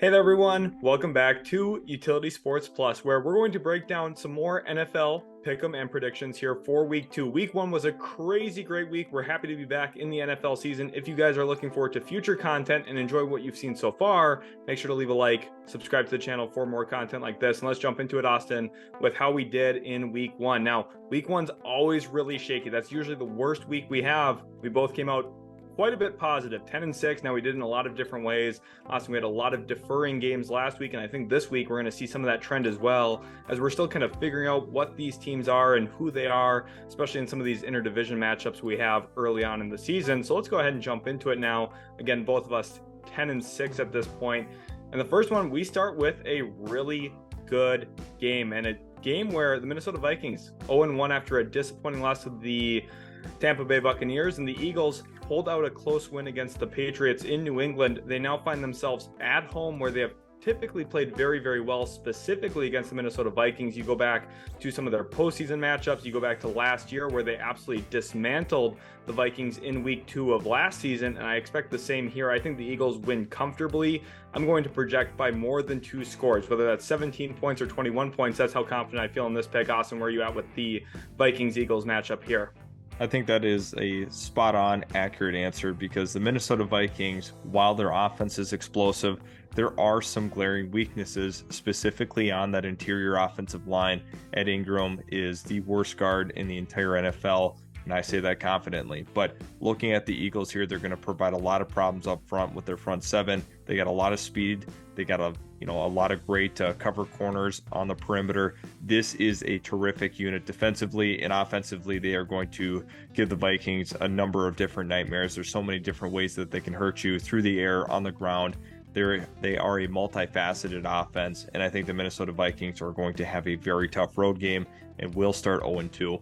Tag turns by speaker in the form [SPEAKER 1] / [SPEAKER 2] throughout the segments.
[SPEAKER 1] Hey there, everyone. Welcome back to Utility Sports Plus, where we're going to break down some more NFL pick'em and predictions here for week 2. Week 1 was a crazy great week. We're happy to be back in the NFL season. If you guys are looking forward to future content and enjoy what you've seen so far, make sure to leave a like, subscribe to the channel for more content like this. And let's jump into it, Austin, with how we did in week 1. Now, week 1's always really shaky. That's usually the worst week we have. We both came out quite a bit positive, 10-6. Now we did in a lot of different ways. Awesome. We had a lot of deferring games last week, and I think this week we're going to see some of that trend as well, as we're still kind of figuring out what these teams are and who they are, especially in some of these interdivision matchups we have early on in the season. So let's go ahead and jump into it now. Again, both of us 10-6 at this point. And the first one, we start with a really good game, and a game where the Minnesota Vikings 0-1 after a disappointing loss to the Tampa Bay Buccaneers, and the Eagles pulled out a close win against the Patriots in New England. They now find themselves at home, where they have typically played very, very well, specifically against the Minnesota Vikings. You go back to some of their postseason matchups. You go back to last year, where they absolutely dismantled the Vikings in week 2 of last season, and I expect the same here. I think the Eagles win comfortably. I'm going to project by more than 2 scores, whether that's 17 points or 21 points. That's how confident I feel in this pick. Austin, where are you at with the Vikings-Eagles matchup here?
[SPEAKER 2] I think that is a spot-on, accurate answer, because the Minnesota Vikings, while their offense is explosive, there are some glaring weaknesses, specifically on that interior offensive line. Ed Ingram is the worst guard in the entire NFL, and I say that confidently. But looking at the Eagles here, they're going to provide a lot of problems up front with their front seven. They got a lot of speed. They got a lot of great cover corners on the perimeter. This is a terrific unit defensively, and offensively they are going to give the Vikings a number of different nightmares. There's so many different ways that they can hurt you through the air, on the ground. They are a multifaceted offense, and I think the Minnesota Vikings are going to have a very tough road game and will start 0-2.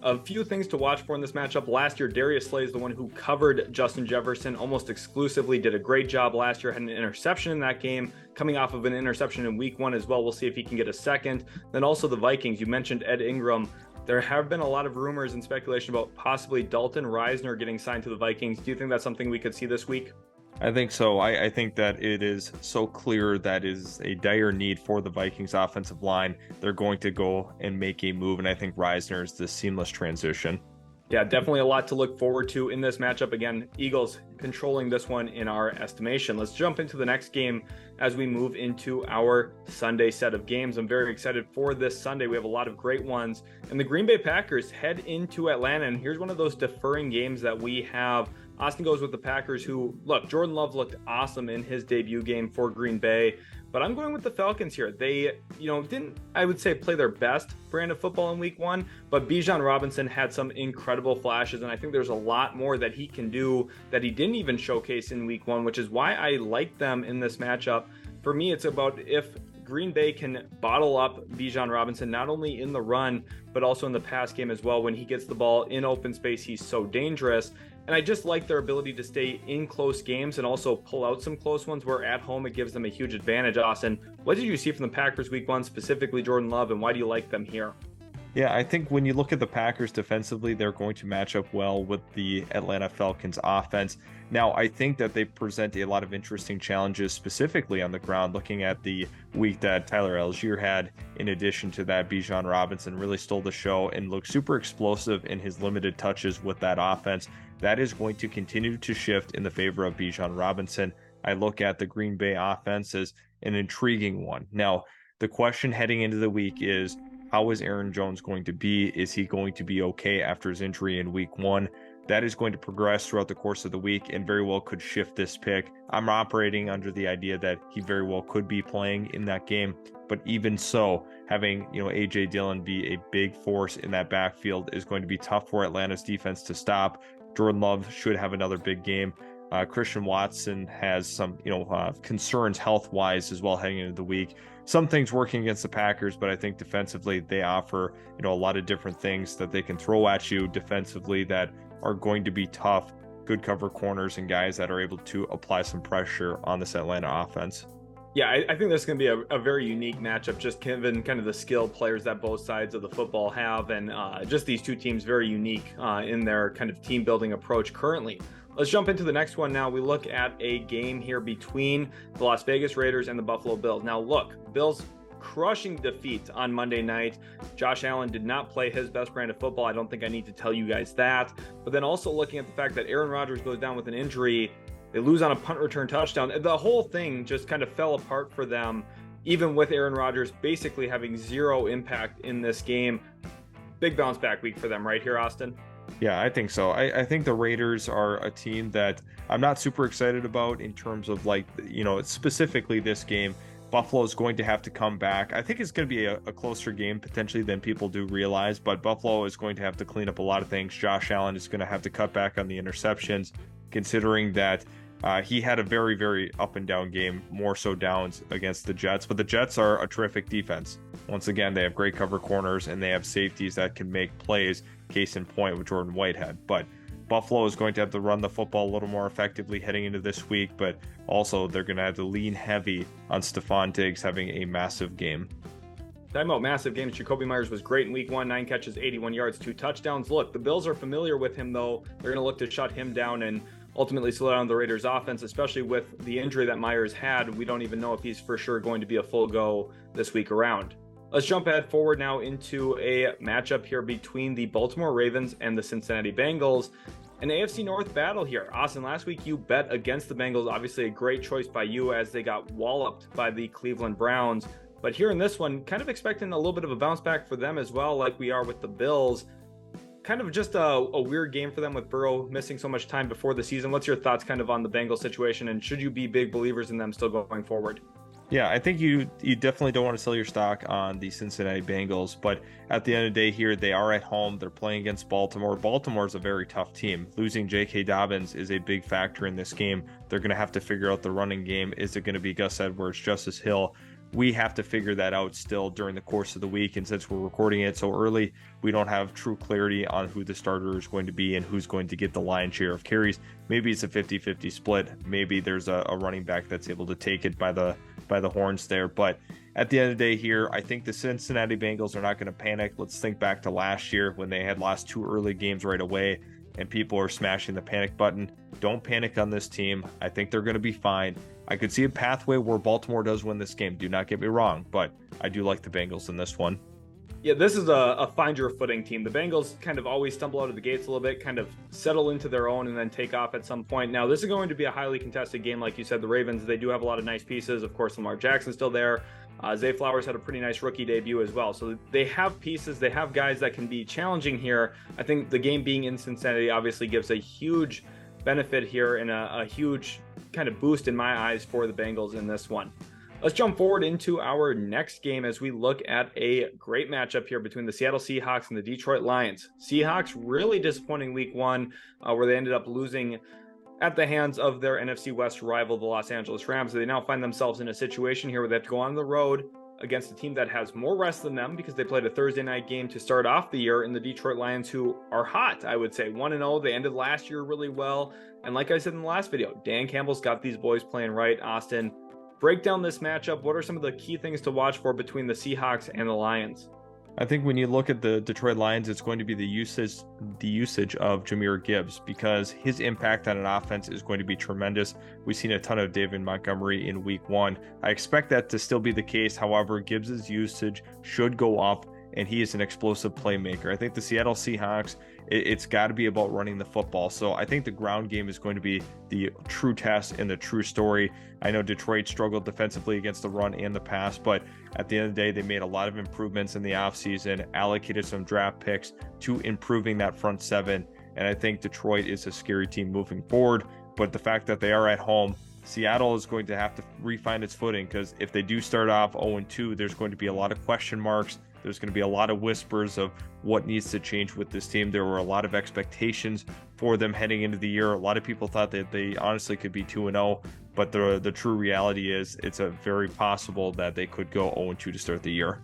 [SPEAKER 1] A few things to watch for in this matchup. Last year, Darius Slay is the one who covered Justin Jefferson almost exclusively, did a great job last year, had an interception in that game, coming off of an interception in week 1 as well. We'll see if he can get a second. Then also the Vikings, you mentioned Ed Ingram. There have been a lot of rumors and speculation about possibly Dalton Risner getting signed to the Vikings. Do you think that's something we could see this week?
[SPEAKER 2] I think so. I think that it is so clear that is a dire need for the Vikings offensive line. They're going to go and make a move, and I think Risner is the seamless transition.
[SPEAKER 1] Yeah, definitely a lot to look forward to in this matchup. Again, Eagles controlling this one in our estimation. Let's jump into the next game as we move into our Sunday set of games. I'm very excited for this Sunday. We have a lot of great ones. And the Green Bay Packers head into Atlanta, and here's one of those deferring games that we have. Austin goes with the Packers, who, look, Jordan Love looked awesome in his debut game for Green Bay, but I'm going with the Falcons here. They, didn't, I would say, play their best brand of football in week 1, but Bijan Robinson had some incredible flashes, and I think there's a lot more that he can do that he didn't even showcase in week 1, which is why I like them in this matchup. For me, it's about if Green Bay can bottle up Bijan Robinson, not only in the run, but also in the pass game as well. When he gets the ball in open space, he's so dangerous. And I just like their ability to stay in close games and also pull out some close ones, where at home it gives them a huge advantage. Austin, what did you see from the Packers week 1, specifically Jordan Love, and why do you like them here?
[SPEAKER 2] Yeah, I think when you look at the Packers defensively, they're going to match up well with the Atlanta Falcons offense. Now, I think that they present a lot of interesting challenges, specifically on the ground, looking at the week that Tyler Algier had. In addition to that, Bijan Robinson really stole the show and looked super explosive in his limited touches with that offense. That is going to continue to shift in the favor of Bijan Robinson. I look at the Green Bay offense as an intriguing one. Now, the question heading into the week is, how is Aaron Jones going to be? Is he going to be okay after his injury in week 1? That is going to progress throughout the course of the week and very well could shift this pick. I'm operating under the idea that he very well could be playing in that game, but even so, having AJ Dillon be a big force in that backfield is going to be tough for Atlanta's defense to stop. Jordan Love should have another big game. Christian Watson has some concerns health-wise as well heading into the week. Some things working against the Packers, but I think defensively they offer a lot of different things that they can throw at you defensively that are going to be tough. Good cover corners and guys that are able to apply some pressure on this Atlanta offense.
[SPEAKER 1] Yeah, I think this is going to be a very unique matchup, just given kind of the skilled players that both sides of the football have, and just these two teams very unique in their kind of team building approach currently. Let's jump into the next one now. We look at a game here between the Las Vegas Raiders and the Buffalo Bills. Now look, Bills crushing defeat on Monday night. Josh Allen did not play his best brand of football. I don't think I need to tell you guys that. But then also looking at the fact that Aaron Rodgers goes down with an injury, they lose on a punt return touchdown. The whole thing just kind of fell apart for them, even with Aaron Rodgers basically having zero impact in this game. Big bounce back week for them right here, Austin.
[SPEAKER 2] Yeah, I think so. I think the Raiders are a team that I'm not super excited about in terms of specifically this game. Buffalo is going to have to come back. I think it's going to be a closer game potentially than people do realize, but Buffalo is going to have to clean up a lot of things. Josh Allen is going to have to cut back on the interceptions, considering that he had a very, very up and down game, more so downs against the Jets. But the Jets are a terrific defense. Once again, they have great cover corners and they have safeties that can make plays, case in point with Jordan Whitehead. But Buffalo is going to have to run the football a little more effectively heading into this week, but also they're going to have to lean heavy on Stephon Diggs having a massive game.
[SPEAKER 1] Talking about massive games, Jacoby Myers was great in week 1, 9 catches, 81 yards, 2 touchdowns. Look, the Bills are familiar with him, though. They're going to look to shut him down and ultimately slow down the Raiders' offense, especially with the injury that Myers had. We don't even know if he's for sure going to be a full go this week around. Let's jump ahead forward now into a matchup here between the Baltimore Ravens and the Cincinnati Bengals. An AFC North battle here. Austin, last week you bet against the Bengals. Obviously a great choice by you as they got walloped by the Cleveland Browns. But here in this one, kind of expecting a little bit of a bounce back for them as well, like we are with the Bills. Kind of just a weird game for them with Burrow missing so much time before the season. What's your thoughts kind of on the Bengals situation, and should you be big believers in them still going forward?
[SPEAKER 2] Yeah, I think you definitely don't want to sell your stock on the Cincinnati Bengals, but at the end of the day here, they are at home. They're playing against Baltimore. Baltimore is a very tough team. Losing J.K. Dobbins is a big factor in this game. They're going to have to figure out the running game. Is it going to be Gus Edwards, Justice Hill? We have to figure that out still during the course of the week, and since we're recording it so early, we don't have true clarity on who the starter is going to be and who's going to get the lion's share of carries. Maybe it's a 50-50 split. Maybe there's a running back that's able to take it by the horns there. But at the end of the day here, I think the Cincinnati Bengals are not going to panic. Let's think back to last year when they had lost 2 early games right away and people are smashing the panic button. Don't panic on this team. I think they're going to be fine. I could see a pathway where Baltimore does win this game. Do not get me wrong, but I do like the Bengals in this one.
[SPEAKER 1] Yeah, this is a find your footing team. The Bengals kind of always stumble out of the gates a little bit, kind of settle into their own and then take off at some point. Now, this is going to be a highly contested game. Like you said, the Ravens, they do have a lot of nice pieces. Of course, Lamar Jackson's still there. Zay Flowers had a pretty nice rookie debut as well. So they have pieces. They have guys that can be challenging here. I think the game being in Cincinnati obviously gives a huge benefit here and a huge kind of boost in my eyes for the Bengals in this one. Let's jump forward into our next game as we look at a great matchup here between the Seattle Seahawks and the Detroit Lions. Seahawks really disappointing week 1 where they ended up losing at the hands of their NFC West rival, the Los Angeles Rams. They now find themselves in a situation here where they have to go on the road against a team that has more rest than them because they played a Thursday night game to start off the year in the Detroit Lions, who are hot, I would say. 1-0, they ended last year really well. And like I said in the last video, Dan Campbell's got these boys playing right. Austin, break down this matchup. What are some of the key things to watch for between the Seahawks and the Lions?
[SPEAKER 2] I think when you look at the Detroit Lions, it's going to be the usage of Jahmyr Gibbs, because his impact on an offense is going to be tremendous. We've seen a ton of David Montgomery in week 1. I expect that to still be the case. However, Gibbs's usage should go up, and he is an explosive playmaker. I think the Seattle Seahawks, it's got to be about running the football. So I think the ground game is going to be the true test and the true story. I know Detroit struggled defensively against the run and the pass, but at the end of the day, they made a lot of improvements in the offseason, allocated some draft picks to improving that front 7. And I think Detroit is a scary team moving forward. But the fact that they are at home, Seattle is going to have to refine its footing, because if they do start off 0-2, there's going to be a lot of question marks. There's going to be a lot of whispers of what needs to change with this team. There were a lot of expectations for them heading into the year. A lot of people thought that they honestly could be 2-0, but the true reality is it's a very possible that they could go 0-2 to start the year.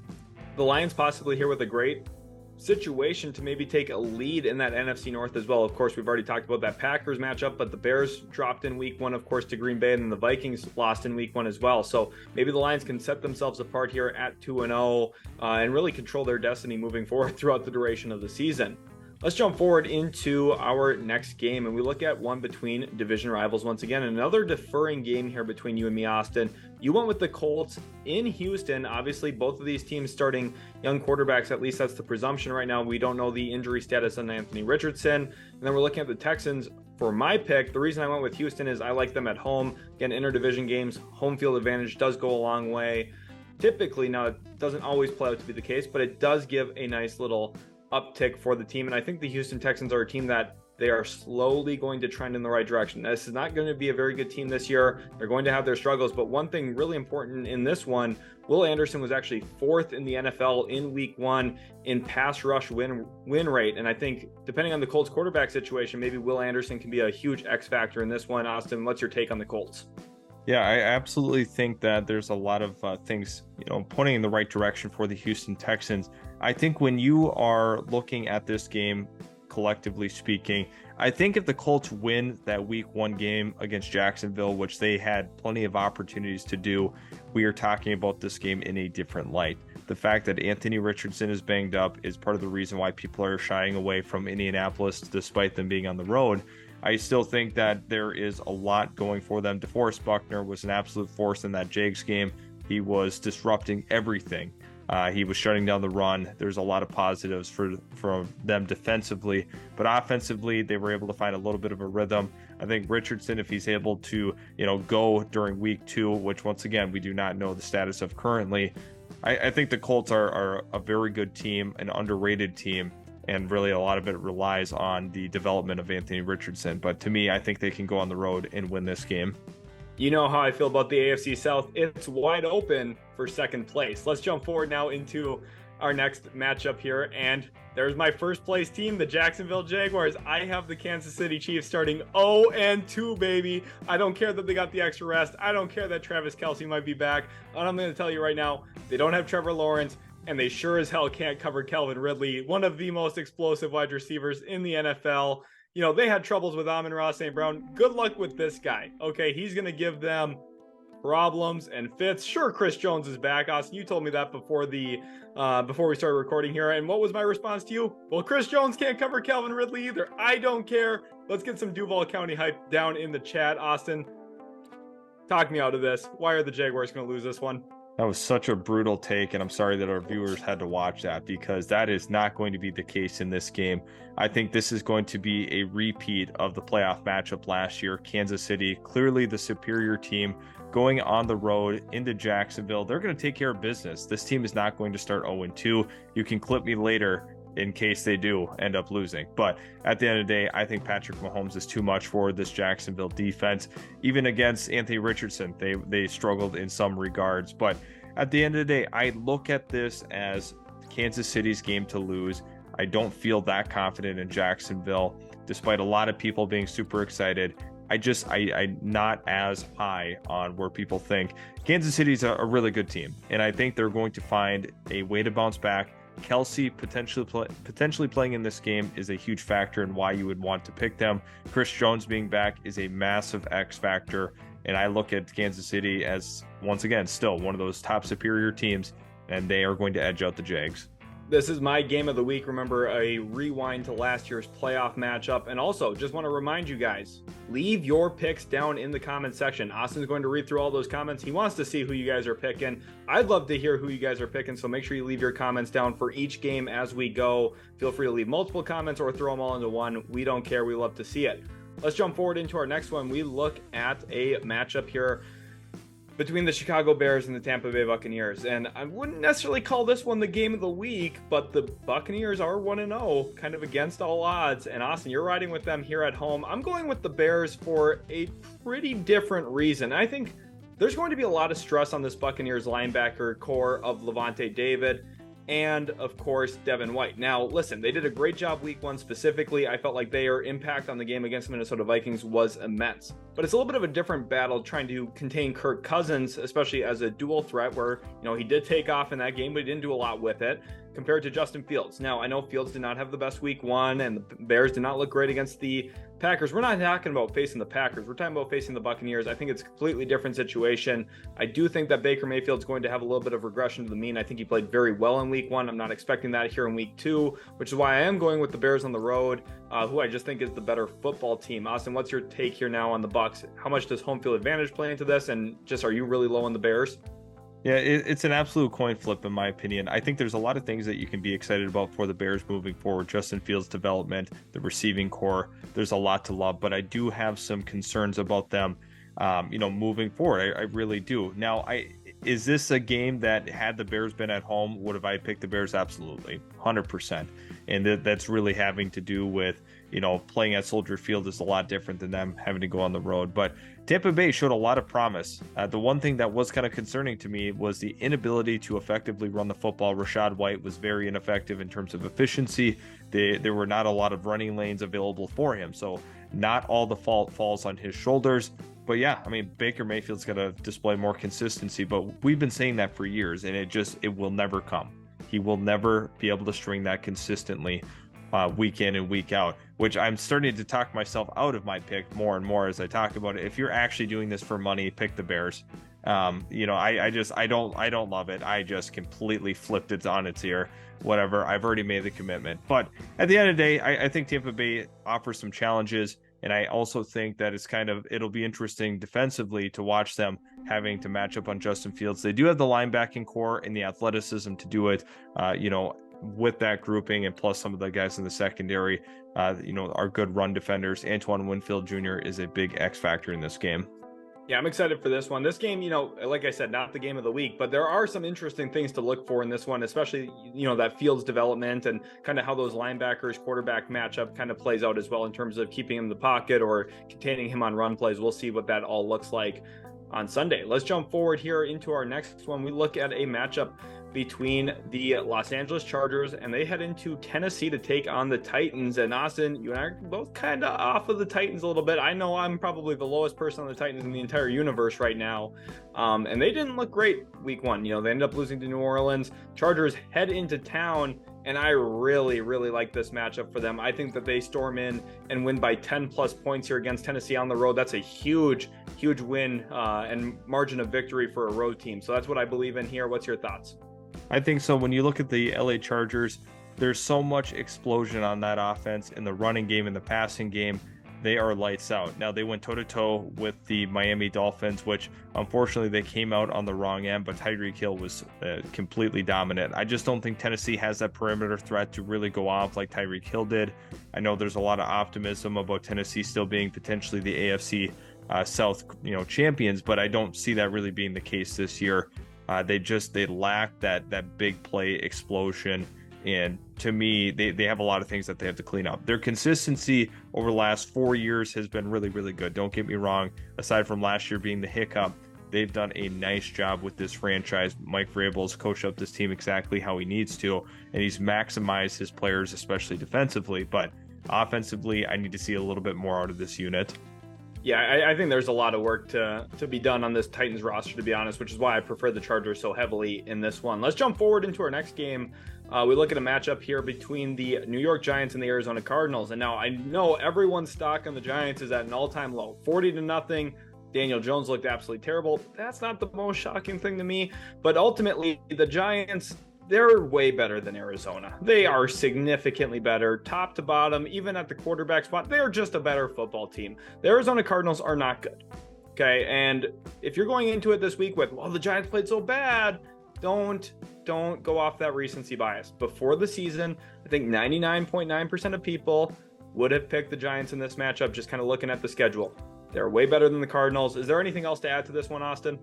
[SPEAKER 1] The Lions possibly here with a great situation to maybe take a lead in that NFC North as well. Of course, we've already talked about that Packers matchup, but the Bears dropped in week 1, of course, to Green Bay, and then the Vikings lost in week 1 as well. So maybe the Lions can set themselves apart here at 2-0 and really control their destiny moving forward throughout the duration of the season. Let's jump forward into our next game, and we look at one between division rivals once again. Another deferring game here between you and me, Austin. You went with the Colts in Houston. Obviously, both of these teams starting young quarterbacks. At least that's the presumption right now. We don't know the injury status on Anthony Richardson. And then we're looking at the Texans for my pick. The reason I went with Houston is I like them at home. Again, interdivision games, home field advantage does go a long way. Typically, now it doesn't always play out to be the case, but it does give a nice little uptick for the team. And I think the Houston Texans are a team that they are slowly going to trend in the right direction. This is not going to be a very good team this year. They're going to have their struggles, but one thing really important in this one, Will Anderson was actually 4th in the NFL in week 1 in pass rush win rate. And I think depending on the Colts quarterback situation, maybe Will Anderson can be a huge X factor in this one. Austin, what's your take on the Colts?
[SPEAKER 2] Yeah, I absolutely think that there's a lot of things, pointing in the right direction for the Houston Texans. I think when you are looking at this game, collectively speaking, I think if the Colts win that week 1 game against Jacksonville, which they had plenty of opportunities to do, we are talking about this game in a different light. The fact that Anthony Richardson is banged up is part of the reason why people are shying away from Indianapolis despite them being on the road. I still think that there is a lot going for them. DeForest Buckner was an absolute force in that Jags game. He was disrupting everything. He was shutting down the run. There's a lot of positives for them defensively, but offensively, they were able to find a little bit of a rhythm. I think Richardson, if he's able to, go during week 2, which once again, we do not know the status of currently, I think the Colts are a very good team, an underrated team. And really a lot of it relies on the development of Anthony Richardson. But to me, I think they can go on the road and win this game.
[SPEAKER 1] You know how I feel about the AFC South. It's wide open for second place. Let's jump forward now into our next matchup here. And there's my first place team, the Jacksonville Jaguars. I have the Kansas City Chiefs starting 0-2, baby. I don't care that they got the extra rest. I don't care that Travis Kelce might be back. And I'm going to tell you right now, they don't have Trevor Lawrence. And they sure as hell can't cover Calvin Ridley, one of the most explosive wide receivers in the NFL. They had troubles with Amon-Ra St. Brown. Good luck with this guy. Okay, he's going to give them problems and fits. Sure, Chris Jones is back. Austin, you told me that before we started recording here. And what was my response to you? Well, Chris Jones can't cover Calvin Ridley either. I don't care. Let's get some Duval County hype down in the chat. Austin, talk me out of this. Why are the Jaguars going to lose this one?
[SPEAKER 2] That was such a brutal take, and I'm sorry that our viewers had to watch that because that is not going to be the case in this game. I think this is going to be a repeat of the playoff matchup last year. Kansas City, clearly the superior team, going on the road into Jacksonville. They're going to take care of business. This team is not going to start 0-2. You can clip me later in case they do end up losing. But at the end of the day, I think Patrick Mahomes is too much for this Jacksonville defense. Even against Anthony Richardson, they struggled in some regards. But at the end of the day, I look at this as Kansas City's game to lose. I don't feel that confident in Jacksonville, despite a lot of people being super excited. I'm not as high on where people think. Kansas City's a really good team, and I think they're going to find a way to bounce back. Kelce potentially playing in this game is a huge factor in why you would want to pick them. Chris Jones being back is a massive X factor, and I look at Kansas City as, once again, still one of those top superior teams, and they are going to edge out the Jags.
[SPEAKER 1] This is my game of the week. Remember, a rewind to last year's playoff matchup. And also, just want to remind you guys, leave your picks down in the comment section. Austin's going to read through all those comments. He wants to see who you guys are picking. I'd love to hear who you guys are picking, so make sure you leave your comments down for each game as we go. Feel free to leave multiple comments or throw them all into one. We don't care. We love to see it. Let's jump forward into our next one. We look at a matchup here between the Chicago Bears and the Tampa Bay Buccaneers. And I wouldn't necessarily call this one the game of the week, but the Buccaneers are 1-0, kind of against all odds. And Austin, you're riding with them here at home. I'm going with the Bears for a pretty different reason. I think there's going to be a lot of stress on this Buccaneers linebacker core of Levante David and, of course, Devin White. Now, listen, they did a great job week 1 specifically. I felt like their impact on the game against the Minnesota Vikings was immense. But it's a little bit of a different battle trying to contain Kirk Cousins, especially as a dual threat where, he did take off in that game, but he didn't do a lot with it. compared to Justin Fields. Now, I know Fields did not have the best week one, and the Bears did not look great against the Packers. We're not talking about facing the Packers. We're talking about facing the Buccaneers. I think it's a completely different situation. I do think that Baker Mayfield's going to have a little bit of regression to the mean. I think he played very well in week one. I'm not expecting that here in week two, which is why I am going with the Bears on the road, who I just think is the better football team. Austin, what's your take here now on the Bucs? How much does home field advantage play into this? And just, are you really low on the Bears?
[SPEAKER 2] Yeah, it's an absolute coin flip, in my opinion. I think there's a lot of things that you can be excited about for the Bears moving forward. Justin Fields' development, the receiving core, there's a lot to love, but I do have some concerns about them, moving forward. I really do. Now, is this a game that, had the Bears been at home, would have I picked the Bears? Absolutely, 100%. And that's really having to do with, playing at Soldier Field is a lot different than them having to go on the road. But Tampa Bay showed a lot of promise. The one thing that was kind of concerning to me was the inability to effectively run the football. Rachaad White was very ineffective in terms of efficiency. There were not a lot of running lanes available for him. So not all the fault falls on his shoulders. But yeah, I mean, Baker Mayfield's going to display more consistency, but we've been saying that for years, and it will never come. He will never be able to string that consistently week in and week out, which I'm starting to talk myself out of my pick more and more as I talk about it. If you're actually doing this for money, pick the Bears. I don't love it. I just completely flipped it on its ear. Whatever. I've already made the commitment. But at the end of the day, I think Tampa Bay offers some challenges. And I also think that it'll be interesting defensively to watch them having to match up on Justin Fields. They do have the linebacking core and the athleticism to do it, with that grouping, and plus some of the guys in the secondary, are good run defenders. Antoine Winfield Jr. is a big X factor in this game.
[SPEAKER 1] Yeah, I'm excited for this one. This game, like I said, not the game of the week, but there are some interesting things to look for in this one, especially, that Fields development and kind of how those linebackers quarterback matchup kind of plays out as well in terms of keeping him in the pocket or containing him on run plays. We'll see what that all looks like on Sunday. Let's jump forward here into our next one. We look at a matchup between the Los Angeles Chargers, and they head into Tennessee to take on the Titans. And Austin, you and I are both kind of off of the Titans a little bit. I know I'm probably the lowest person on the Titans in the entire universe right now. And they didn't look great week one. They ended up losing to New Orleans. Chargers head into town, and I really, really like this matchup for them. I think that they storm in and win by 10 plus points here against Tennessee on the road. That's a huge win and margin of victory for a road team. So that's what I believe in here. What's your thoughts?
[SPEAKER 2] I think so. When you look at the LA Chargers, there's so much explosion on that offense in the running game and the passing game. They are lights out. Now, they went toe-to-toe with the Miami Dolphins, which unfortunately they came out on the wrong end, but Tyreek Hill was completely dominant. I just don't think Tennessee has that perimeter threat to really go off like Tyreek Hill did. I know there's a lot of optimism about Tennessee still being potentially the AFC South champions, but I don't see that really being the case this year. They lack that big play explosion, and to me they have a lot of things that they have to clean up. Their consistency over the last 4 years has been really, really good. Don't get me wrong. Aside from last year being the hiccup, they've done a nice job with this franchise. Mike Vrabel's coached up this team exactly how he needs to, and he's maximized his players, especially defensively. But offensively, I need to see a little bit more out of this unit.
[SPEAKER 1] Yeah, I think there's a lot of work to be done on this Titans roster, to be honest, which is why I prefer the Chargers so heavily in this one. Let's jump forward into our next game. We look at a matchup here between the New York Giants and the Arizona Cardinals. And now I know everyone's stock on the Giants is at an all-time low, 40-0. Daniel Jones looked absolutely terrible. That's not the most shocking thing to me. But ultimately, the Giants, they're way better than Arizona. They are significantly better, top to bottom, even at the quarterback spot. They're just a better football team. The Arizona Cardinals are not good. Okay, and if you're going into it this week with, well, the Giants played so bad, don't go off that recency bias. Before the season, I think 99.9% of people would have picked the Giants in this matchup, just kind of looking at the schedule. They're way better than the Cardinals. Is there anything else to add to this one, Austin?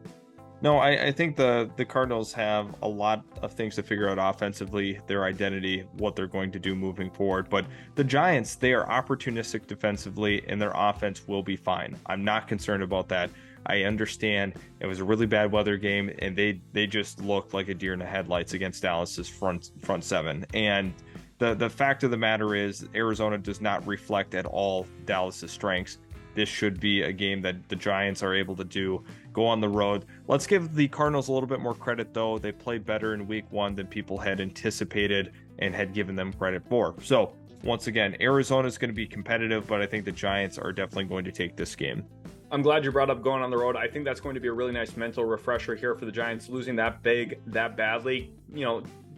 [SPEAKER 2] No, I think the Cardinals have a lot of things to figure out offensively, their identity, what they're going to do moving forward. But the Giants, they are opportunistic defensively, and their offense will be fine. I'm not concerned about that. I understand it was a really bad weather game, and they just looked like a deer in the headlights against Dallas's front seven. And the fact of the matter is, Arizona does not reflect at all Dallas's strengths. this should be a game that the Giants are able to go on the road. Let's give the Cardinals a little bit more credit, though. They played better in week one than people had anticipated and had given them credit for. So once again, Arizona is going to be competitive, but I think the Giants are definitely going to take this game.
[SPEAKER 1] I'm glad you brought up going on the road. I think that's going to be a really nice mental refresher here for the Giants. Losing that big, that badly,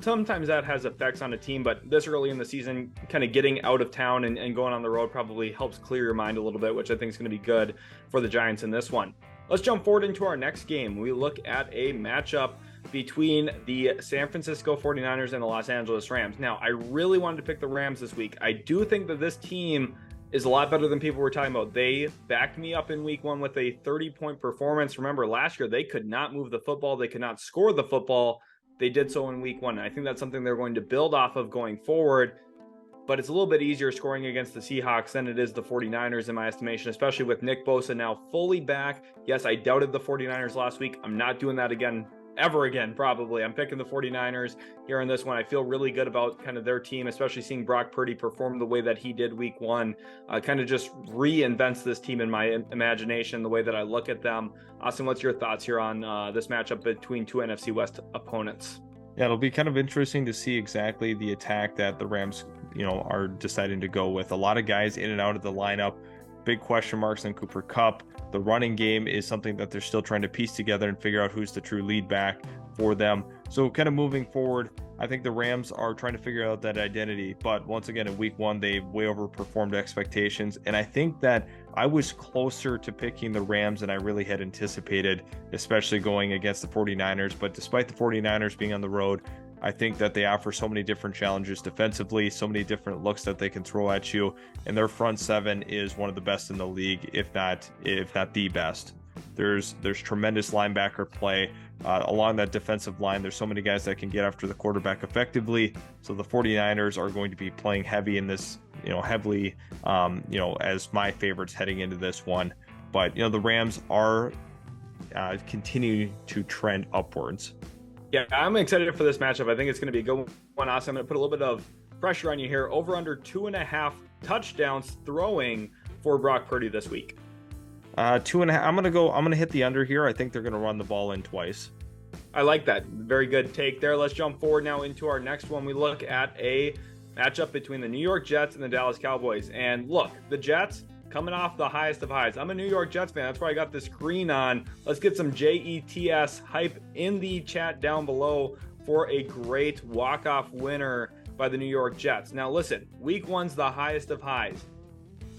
[SPEAKER 1] sometimes that has effects on a team, but this early in the season, kind of getting out of town and going on the road probably helps clear your mind a little bit, which I think is going to be good for the Giants in this one. Let's jump forward into our next game. We look at a matchup between the San Francisco 49ers and the Los Angeles Rams. Now, I really wanted to pick the Rams this week. I do think that this team is a lot better than people were talking about. They backed me up in week one with a 30-point performance. Remember, last year, they could not move the football. They could not score the football. They did so in week one. And I think that's something they're going to build off of going forward. But it's a little bit easier scoring against the Seahawks than it is the 49ers in my estimation, especially with Nick Bosa now fully back. Yes, I doubted the 49ers last week. I'm not doing that again. Ever again, probably. I'm picking the 49ers here in this one. I feel really good about kind of their team, especially seeing Brock Purdy perform the way that he did week one. Kind of just reinvents this team in my imagination, the way that I look at them. Austin, what's your thoughts here on this matchup between two NFC West opponents?
[SPEAKER 2] Yeah, it'll be kind of interesting to see exactly the attack that the Rams, are deciding to go with. A lot of guys in and out of the lineup. Big question marks on Cooper Kupp. The running game is something that they're still trying to piece together and figure out who's the true lead back for them. So kind of moving forward, I think the Rams are trying to figure out that identity. But once again, in week one, they way overperformed expectations. And I think that I was closer to picking the Rams than I really had anticipated, especially going against the 49ers. But despite the 49ers being on the road, I think that they offer so many different challenges defensively, so many different looks that they can throw at you, and their front seven is one of the best in the league, if not the best. There's tremendous linebacker play along that defensive line. There's so many guys that can get after the quarterback effectively. So the 49ers are going to be playing heavy in this, heavily, as my favorites heading into this one. But the Rams are continuing to trend upwards.
[SPEAKER 1] Yeah, I'm excited for this matchup. I think it's going to be a good one. Austin, I'm going to put a little bit of pressure on you here. Over under 2.5 touchdowns throwing for Brock Purdy this week.
[SPEAKER 2] 2.5. I'm going to hit the under here. I think they're going to run the ball in twice.
[SPEAKER 1] I like that. Very good take there. Let's jump forward now into our next one. We look at a matchup between the New York Jets and the Dallas Cowboys. And look, the Jets coming off the highest of highs. I'm a New York Jets fan. That's why I got this green on. Let's get some JETS hype in the chat down below for a great walk-off winner by the New York Jets. Now listen, week one's the highest of highs.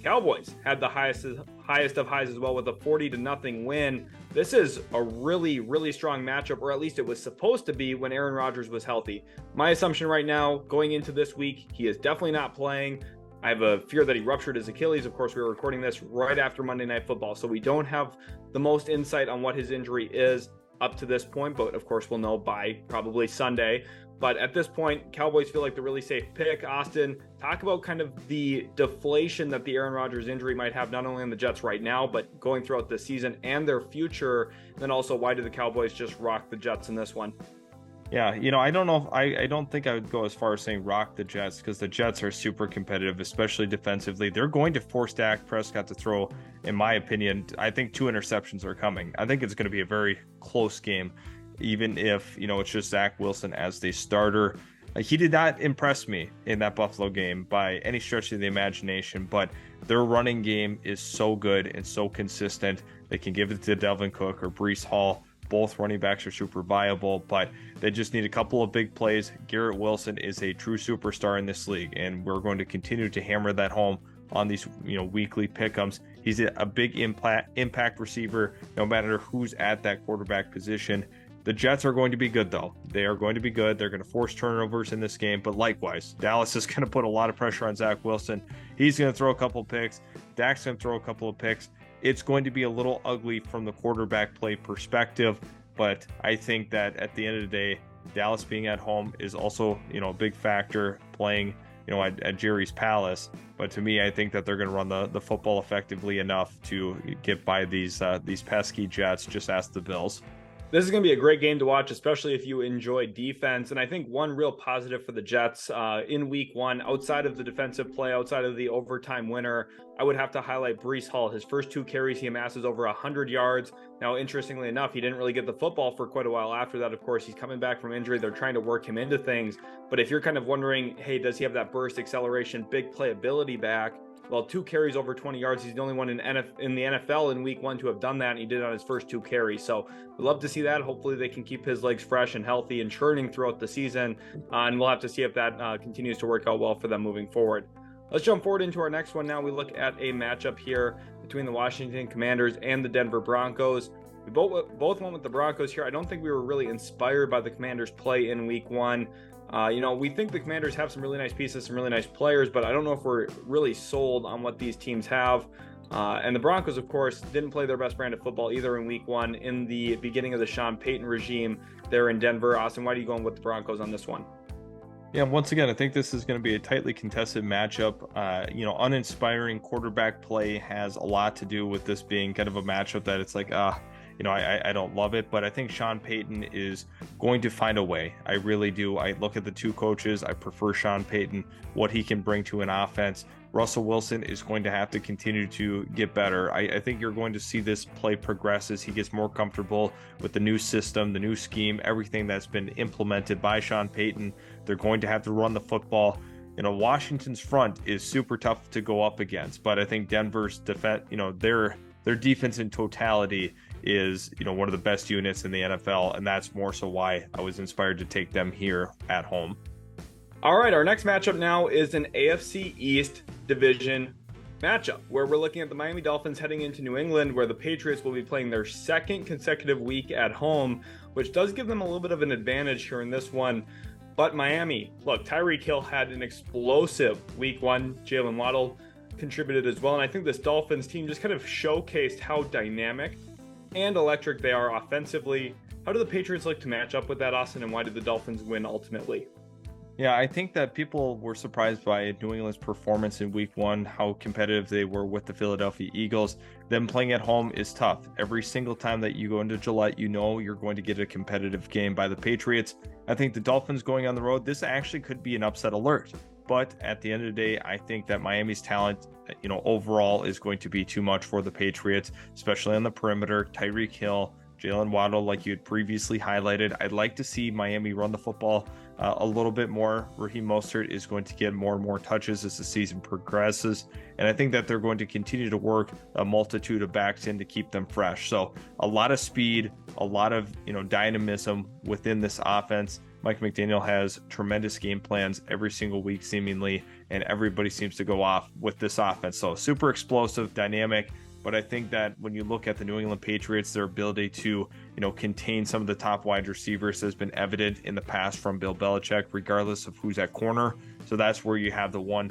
[SPEAKER 1] Cowboys had the highest of highs as well with a 40-0 win. This is a really, really strong matchup, or at least it was supposed to be when Aaron Rodgers was healthy. My assumption right now, going into this week, he is definitely not playing. I have a fear that he ruptured his Achilles. Of course, we were recording this right after Monday Night Football, so we don't have the most insight on what his injury is up to this point, but of course we'll know by probably Sunday. But at this point, Cowboys feel like the really safe pick. Austin, talk about kind of the deflation that the Aaron Rodgers injury might have, not only on the Jets right now, but going throughout the season and their future. And then also, why do the Cowboys just rock the Jets in this one?
[SPEAKER 2] Yeah, I don't know. I don't think I would go as far as saying rock the Jets, because the Jets are super competitive, especially defensively. They're going to force Dak Prescott to throw, in my opinion. I think 2 interceptions are coming. I think it's going to be a very close game, even if, it's just Zach Wilson as the starter. He did not impress me in that Buffalo game by any stretch of the imagination, but their running game is so good and so consistent. They can give it to Delvin Cook or Breece Hall. Both running backs are super viable, but they just need a couple of big plays. Garrett Wilson is a true superstar in this league, and we're going to continue to hammer that home on these weekly pick'ems. He's a big impact receiver, no matter who's at that quarterback position. The Jets are going to be good, though. They are going to be good. They're going to force turnovers in this game, but likewise, Dallas is going to put a lot of pressure on Zach Wilson. He's going to throw a couple of picks. Dak's going to throw a couple of picks. It's going to be a little ugly from the quarterback play perspective, but I think that at the end of the day, Dallas being at home is also, a big factor, playing, at Jerry's Palace. But to me, I think that they're going to run the football effectively enough to get by these pesky Jets. Just ask the Bills.
[SPEAKER 1] This is going to be a great game to watch, especially if you enjoy defense. And I think one real positive for the Jets in week one, outside of the defensive play, outside of the overtime winner, I would have to highlight Breece Hall. His first 2 carries, he amasses over 100 yards. Now, interestingly enough, he didn't really get the football for quite a while after that. Of course, he's coming back from injury. They're trying to work him into things. But if you're kind of wondering, hey, does he have that burst, acceleration, big playability back? Well, 2 carries over 20 yards. He's the only one in the NFL in week one to have done that, and he did it on his first 2 carries. So we'd love to see that. Hopefully they can keep his legs fresh and healthy and churning throughout the season. And we'll have to see if that continues to work out well for them moving forward. Let's jump forward into our next one now. We look at a matchup here between the Washington Commanders and the Denver Broncos. We both went with the Broncos here. I don't think we were really inspired by the Commanders' play in week one. We think the Commanders have some really nice pieces, some really nice players, but I don't know if we're really sold on what these teams have. And the Broncos, of course, didn't play their best brand of football either in week one in the beginning of the Sean Payton regime there in Denver. Austin, why are you going with the Broncos on this one?
[SPEAKER 2] Yeah, once again, I think this is going to be a tightly contested matchup. Uninspiring quarterback play has a lot to do with this being kind of a matchup that it's like, I don't love it, but I think Sean Payton is going to find a way. I really do. I look at the 2 coaches. I prefer Sean Payton, what he can bring to an offense. Russell Wilson is going to have to continue to get better. I think you're going to see this play progress as he gets more comfortable with the new system, the new scheme, everything that's been implemented by Sean Payton. They're going to have to run the football. Washington's front is super tough to go up against, but I think Denver's defense, their defense in totality is one of the best units in the NFL, and that's more so why I was inspired to take them here at home.
[SPEAKER 1] All right, our next matchup now is an AFC East division matchup where we're looking at the Miami Dolphins heading into New England, where the Patriots will be playing their 2nd consecutive week at home, which does give them a little bit of an advantage here in this one. But Miami, look, Tyreek Hill had an explosive week one. Jalen Waddle contributed as well, and I think this Dolphins team just kind of showcased how dynamic and electric they are offensively. How do the Patriots like to match up with that, Austin, and why did the Dolphins win ultimately?
[SPEAKER 2] Yeah, I think that people were surprised by New England's performance in week one, how competitive they were with the Philadelphia Eagles. Them playing at home is tough. Every single time that you go into Gillette, you're going to get a competitive game by the Patriots. I think the Dolphins going on the road, this actually could be an upset alert. But at the end of the day, I think that Miami's talent, overall is going to be too much for the Patriots, especially on the perimeter. Tyreek Hill, Jalen Waddle, like you had previously highlighted. I'd like to see Miami run the football a little bit more. Raheem Mostert is going to get more and more touches as the season progresses. And I think that they're going to continue to work a multitude of backs in to keep them fresh. So a lot of speed, a lot of, dynamism within this offense. Mike McDaniel has tremendous game plans every single week, seemingly, and everybody seems to go off with this offense. So super explosive, dynamic. But I think that when you look at the New England Patriots, their ability to, contain some of the top wide receivers has been evident in the past from Bill Belichick, regardless of who's at corner. So that's where you have the one,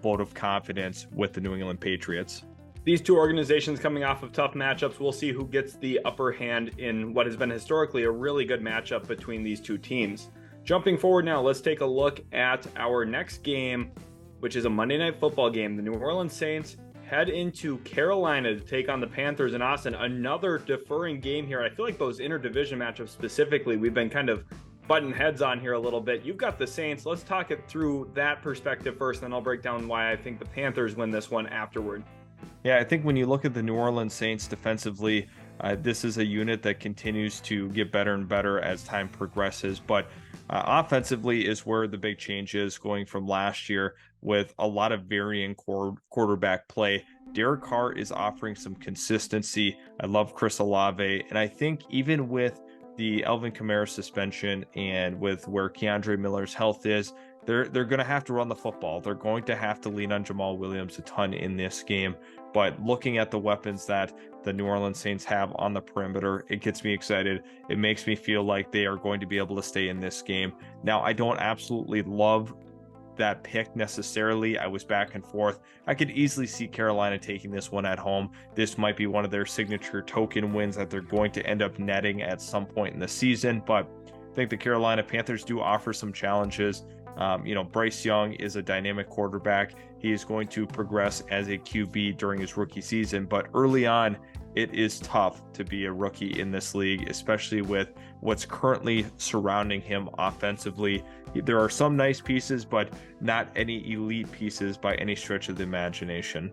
[SPEAKER 2] vote of confidence with the New England Patriots.
[SPEAKER 1] These 2 organizations coming off of tough matchups, we'll see who gets the upper hand in what has been historically a really good matchup between these 2 teams. Jumping forward now, let's take a look at our next game, which is a Monday Night Football game. The New Orleans Saints head into Carolina to take on the Panthers in Austin. Another deferring game here. I feel like those interdivision matchups specifically, we've been kind of button heads on here a little bit. You've got the Saints. Let's talk it through that perspective first, then I'll break down why I think the Panthers win this one afterward.
[SPEAKER 2] Yeah, I think when you look at the New Orleans Saints defensively, this is a unit that continues to get better and better as time progresses. But offensively is where the big change is, going from last year with a lot of varying quarterback play. Derek Carr is offering some consistency. I love Chris Olave. And I think even with the Alvin Kamara suspension and with where Keandre Miller's health is, they're going to have to run the football. They're going to have to lean on Jamal Williams a ton in this game. But looking at the weapons that the New Orleans Saints have on the perimeter, it gets me excited. It makes me feel like they are going to be able to stay in this game. Now, I don't absolutely love that pick necessarily. I was back and forth. I could easily see Carolina taking this one at home. This might be one of their signature token wins that they're going to end up netting at some point in the season. But I think the Carolina Panthers do offer some challenges. Bryce Young is a dynamic quarterback. He is going to progress as a QB during his rookie season, but early on, it is tough to be a rookie in this league, especially with what's currently surrounding him offensively. There are some nice pieces, but not any elite pieces by any stretch of the imagination.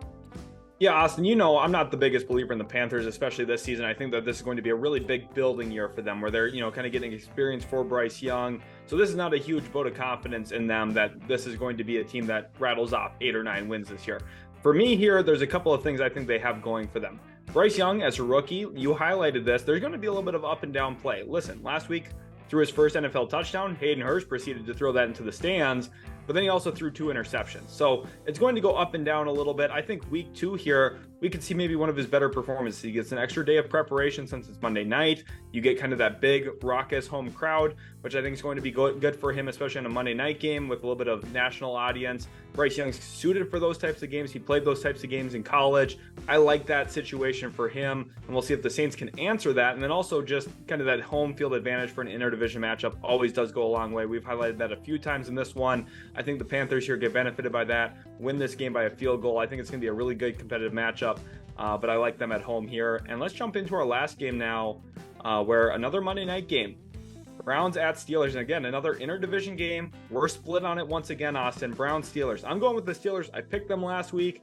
[SPEAKER 1] Yeah, Austin, I'm not the biggest believer in the Panthers, especially this season. I think that this is going to be a really big building year for them where they're, kind of getting experience for Bryce Young. So this is not a huge vote of confidence in them that this is going to be a team that rattles off 8 or 9 wins this year. For me here, there's a couple of things I think they have going for them. Bryce Young, as a rookie, you highlighted this. There's going to be a little bit of up and down play. Listen, last week, threw his first NFL touchdown. Hayden Hurst proceeded to throw that into the stands, but then he also threw 2 interceptions. So it's going to go up and down a little bit. I think week 2 here, we could see maybe one of his better performances. He gets an extra day of preparation since it's Monday night. You get kind of that big, raucous home crowd, which I think is going to be good for him, especially in a Monday night game with a little bit of national audience. Bryce Young's suited for those types of games. He played those types of games in college. I like that situation for him, and we'll see if the Saints can answer that. And then also just kind of that home field advantage for an interdivision matchup always does go a long way. We've highlighted that a few times in this one. I think the Panthers here get benefited by that, win this game by a field goal. I think it's going to be a really good competitive matchup, but I like them at home here. And let's jump into our last game now, where another Monday night game. Browns at Steelers, and again, another interdivision game. We're split on it once again, Austin. Browns, Steelers. I'm going with the Steelers. I picked them last week.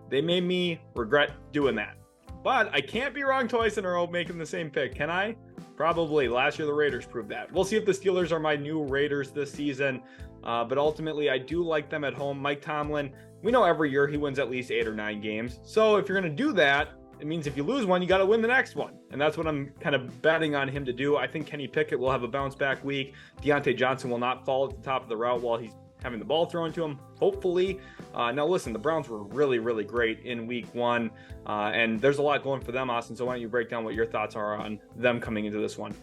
[SPEAKER 1] They made me regret doing that. But I can't be wrong twice in a row making the same pick, can I? Probably. Last year, the Raiders proved that. We'll see if the Steelers are my new Raiders this season. But ultimately, I do like them at home. Mike Tomlin, we know every year he wins at least 8 or 9 games. So if you're going to do that, it means if you lose one, you got to win the next one. And that's what I'm kind of betting on him to do. I think Kenny Pickett will have a bounce back week. Deontay Johnson will not fall at the top of the route while he's having the ball thrown to him, hopefully. Now, listen, the Browns were really, really great in week 1. And there's a lot going for them, Austin. So why don't you break down what your thoughts are on them coming into this one?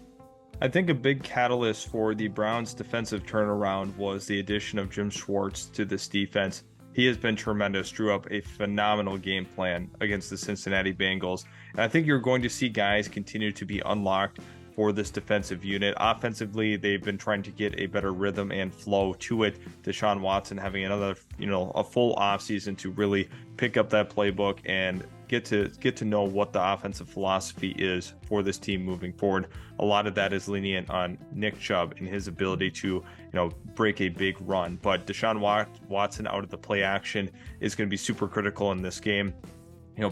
[SPEAKER 2] I think a big catalyst for the Browns' defensive turnaround was the addition of Jim Schwartz to this defense. He has been tremendous, drew up a phenomenal game plan against the Cincinnati Bengals. And I think you're going to see guys continue to be unlocked for this defensive unit. Offensively, they've been trying to get a better rhythm and flow to it. Deshaun Watson having another, a full offseason to really pick up that playbook and get to know what the offensive philosophy is for this team moving forward. A lot of that is lenient on Nick Chubb and his ability to, break a big run. But Deshaun Watson out of the play action is going to be super critical in this game.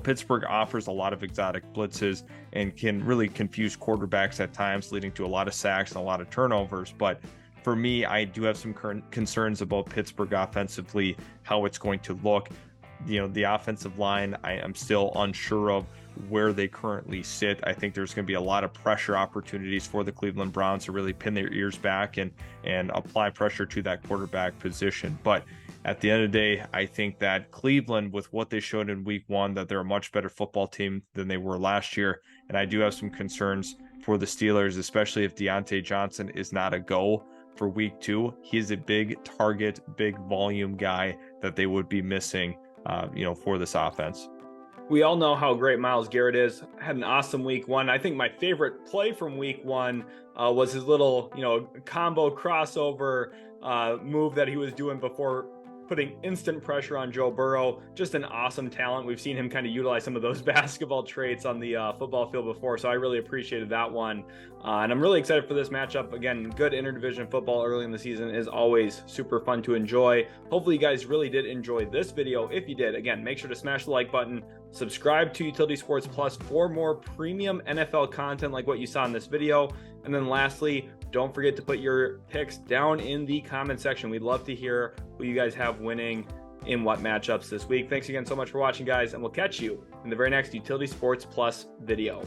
[SPEAKER 2] Pittsburgh offers a lot of exotic blitzes and can really confuse quarterbacks at times, leading to a lot of sacks and a lot of turnovers. But for me, I do have some concerns about Pittsburgh offensively, how it's going to look. The offensive line, I am still unsure of where they currently sit. I think there's going to be a lot of pressure opportunities for the Cleveland Browns to really pin their ears back and apply pressure to that quarterback position. But at the end of the day, I think that Cleveland, with what they showed in week 1, that they're a much better football team than they were last year. And I do have some concerns for the Steelers, especially if Deontay Johnson is not a go for week 2. He is a big target, big volume guy that they would be missing, for this offense.
[SPEAKER 1] We all know how great Myles Garrett is. Had an awesome week 1. I think my favorite play from week 1 was his little, combo crossover move that he was doing before putting instant pressure on Joe Burrow. Just an awesome talent. We've seen him kind of utilize some of those basketball traits on the football field before, so I really appreciated that one. And I'm really excited for this matchup. Again, good interdivision football early in the season is always super fun to enjoy. Hopefully you guys really did enjoy this video. If you did, again, make sure to smash the like button, subscribe to Utility Sports Plus for more premium NFL content like what you saw in this video. And then lastly, don't forget to put your picks down in the comment section. We'd love to hear who you guys have winning in what matchups this week. Thanks again so much for watching, guys, and we'll catch you in the very next Utility Sports Plus video.